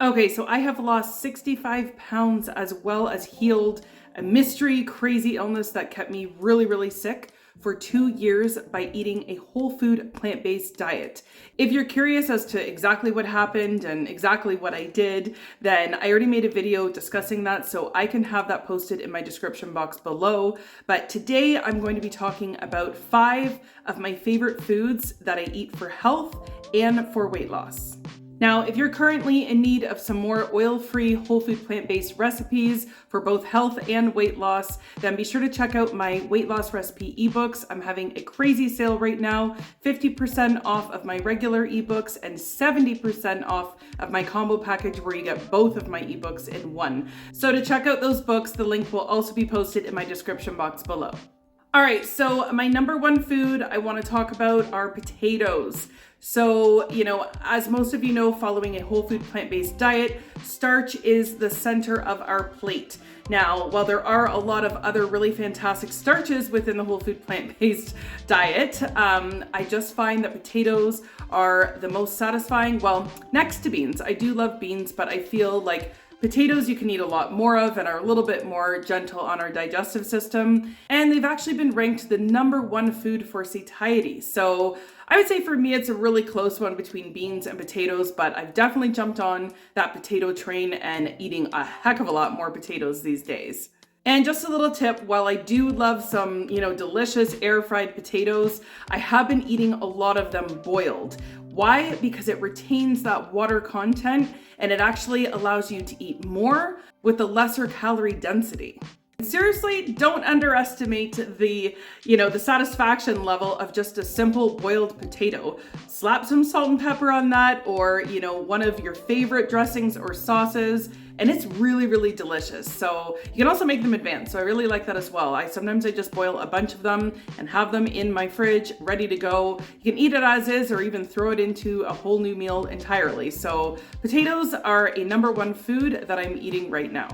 Okay, so I have lost 65 pounds as well as healed a mystery, crazy illness that kept me really, really sick for 2 years by eating a whole food plant-based diet. If you're curious as to exactly what happened and exactly what I did, then I already made a video discussing that, so I can have that posted in my description box below. But today I'm going to be talking about 5 of my favorite foods that I eat for health and for weight loss. Now, if you're currently in need of some more oil-free, whole food plant-based recipes for both health and weight loss, then be sure to check out my weight loss recipe ebooks. I'm having a crazy sale right now, 50% off of my regular ebooks and 70% off of my combo package where you get both of my ebooks in one. So to check out those books, the link will also be posted in my description box below. All right, so my number one food I want to talk about are potatoes. So, as most of you know, following a whole food plant-based diet, starch is the center of our plate. Now, while there are a lot of other really fantastic starches within the whole food plant-based diet, I just find that potatoes are the most satisfying. Well, next to beans. I do love beans, but I feel like potatoes you can eat a lot more of and are a little bit more gentle on our digestive system. And they've actually been ranked the #1 food for satiety. So I would say for me, it's a really close one between beans and potatoes, but I've definitely jumped on that potato train and eating a heck of a lot more potatoes these days. And just a little tip, while I do love some, delicious air-fried potatoes, I have been eating a lot of them boiled. Why? Because it retains that water content and it actually allows you to eat more with a lesser calorie density. Seriously, don't underestimate the satisfaction level of just a simple boiled potato. Slap some salt and pepper on that or, one of your favorite dressings or sauces, and it's really, really delicious. So you can also make them advanced. So I really like that as well. Sometimes I just boil a bunch of them and have them in my fridge ready to go. You can eat it as is or even throw it into a whole new meal entirely. So potatoes are a #1 food that I'm eating right now.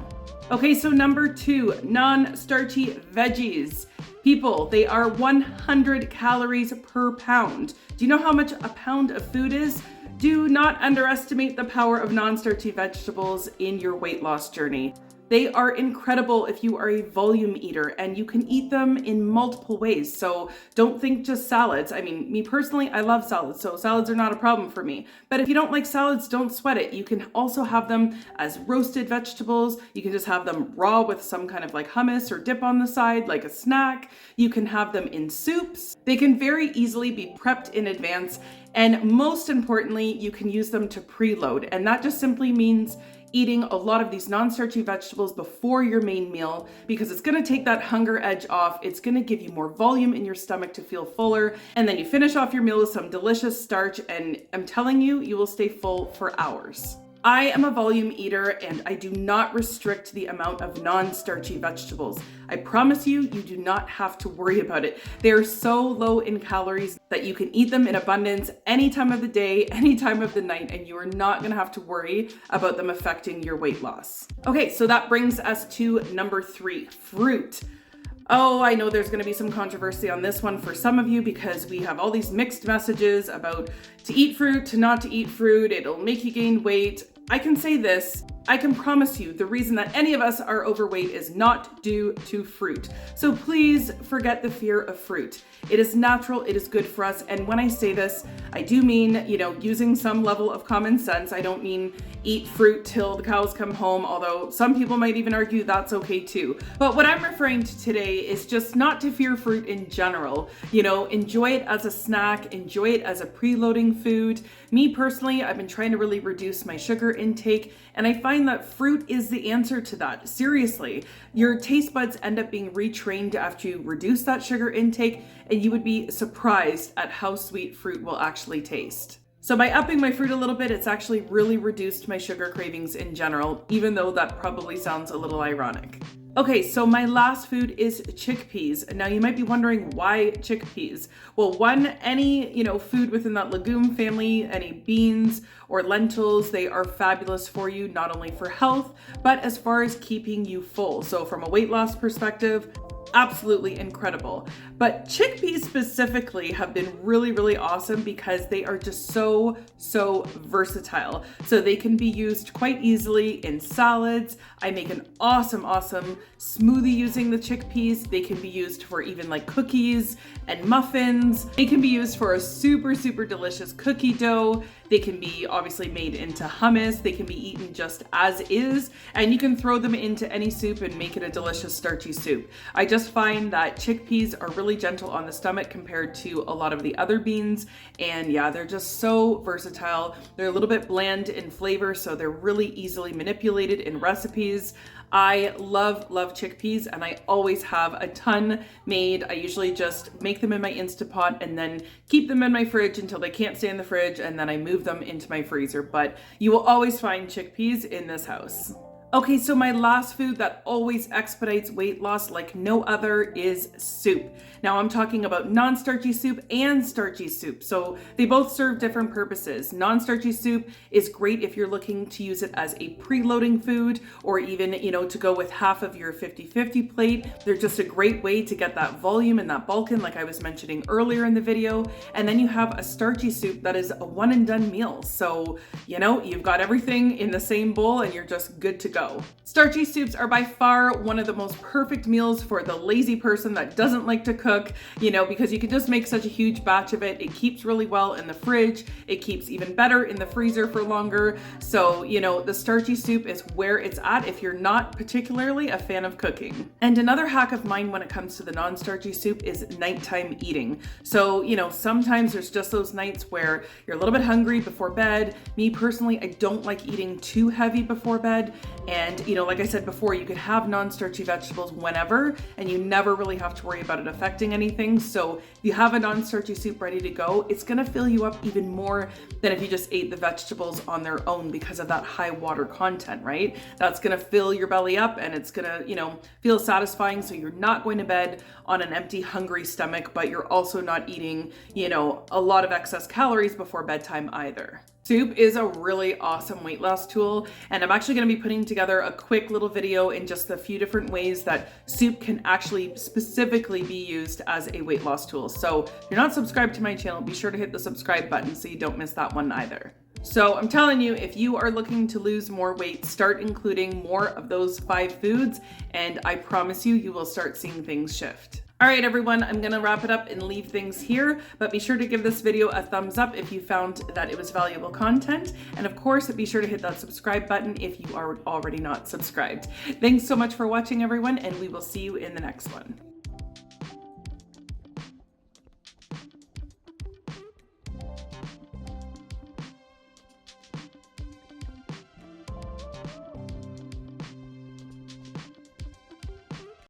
Okay, so number 2, non-starchy veggies. People, they are 100 calories per pound. Do you know how much a pound of food is? Do not underestimate the power of non-starchy vegetables in your weight loss journey. They are incredible if you are a volume eater and you can eat them in multiple ways. So don't think just salads. I mean, me personally, I love salads, so salads are not a problem for me. But if you don't like salads, don't sweat it. You can also have them as roasted vegetables. You can just have them raw with some kind of like hummus or dip on the side, like a snack. You can have them in soups. They can very easily be prepped in advance. And most importantly, you can use them to preload. And that just simply means eating a lot of these non-starchy vegetables before your main meal because it's going to take that hunger edge off. It's going to give you more volume in your stomach to feel fuller. And then you finish off your meal with some delicious starch and I'm telling you, you will stay full for hours. I am a volume eater and I do not restrict the amount of non-starchy vegetables. I promise you, you do not have to worry about it. They are so low in calories that you can eat them in abundance any time of the day, any time of the night, and you are not gonna have to worry about them affecting your weight loss. Okay, so that brings us to number 3, fruit. Oh, I know there's going to be some controversy on this one for some of you because we have all these mixed messages about to eat fruit, to not to eat fruit, it'll make you gain weight. I can say this, I can promise you the reason that any of us are overweight is not due to fruit. So please forget the fear of fruit. It is natural, it is good for us. And when I say this, I do mean, using some level of common sense. I don't mean eat fruit till the cows come home, although some people might even argue that's okay too. But what I'm referring to today is just not to fear fruit in general. Enjoy it as a snack, enjoy it as a preloading food. Me personally, I've been trying to really reduce my sugar intake, and I find that fruit is the answer to that. Seriously, your taste buds end up being retrained after you reduce that sugar intake, and you would be surprised at how sweet fruit will actually taste. So by upping my fruit a little bit, it's actually really reduced my sugar cravings in general, even though that probably sounds a little ironic. Okay, so my last food is chickpeas. Now you might be wondering why chickpeas? Well, any food within that legume family, any beans or lentils, they are fabulous for you, not only for health, but as far as keeping you full. So from a weight loss perspective, absolutely incredible. But chickpeas specifically have been really, really awesome because they are just so versatile. So they can be used quite easily in salads. I make an awesome smoothie using the chickpeas. They can be used for even like cookies and muffins. They can be used for a super delicious cookie dough. They can be obviously made into hummus. They can be eaten just as is, and you can throw them into any soup and make it a delicious starchy soup. I just find that chickpeas are really gentle on the stomach compared to a lot of the other beans, and yeah, they're just so versatile. They're a little bit bland in flavor, so they're really easily manipulated in recipes. I love chickpeas, and I always have a ton made. I usually just make them in my Instapot and then keep them in my fridge until they can't stay in the fridge, and then I move them into my freezer. But you will always find chickpeas in this house. Okay, so my last food that always expedites weight loss like no other is soup. Now I'm talking about non-starchy soup and starchy soup. So they both serve different purposes. Non-starchy soup is great if you're looking to use it as a preloading food, or even, to go with half of your 50-50 plate. They're just a great way to get that volume and that bulk in, like I was mentioning earlier in the video. And then you have a starchy soup that is a one and done meal. So, you've got everything in the same bowl and you're just good to go. Starchy soups are by far one of the most perfect meals for the lazy person that doesn't like to cook, because you can just make such a huge batch of it. It keeps really well in the fridge. It keeps even better in the freezer for longer. So, the starchy soup is where it's at if you're not particularly a fan of cooking. And another hack of mine when it comes to the non-starchy soup is nighttime eating. So, sometimes there's just those nights where you're a little bit hungry before bed. Me personally, I don't like eating too heavy before bed. And, like I said before, you could have non-starchy vegetables whenever, and you never really have to worry about it affecting anything. So if you have a non-starchy soup ready to go, it's gonna fill you up even more than if you just ate the vegetables on their own because of that high water content, right? That's gonna fill your belly up, and it's gonna, feel satisfying. So you're not going to bed on an empty, hungry stomach, but you're also not eating, a lot of excess calories before bedtime either. Soup is a really awesome weight loss tool, and I'm actually going to be putting together a quick little video in just a few different ways that soup can actually specifically be used as a weight loss tool. So if you're not subscribed to my channel, be sure to hit the subscribe button so you don't miss that one either. So I'm telling you, if you are looking to lose more weight, start including more of those 5 foods, and I promise you will start seeing things shift. All right, everyone, I'm gonna wrap it up and leave things here, but be sure to give this video a thumbs up if you found that it was valuable content. And of course, be sure to hit that subscribe button if you are already not subscribed. Thanks so much for watching, everyone, and we will see you in the next one.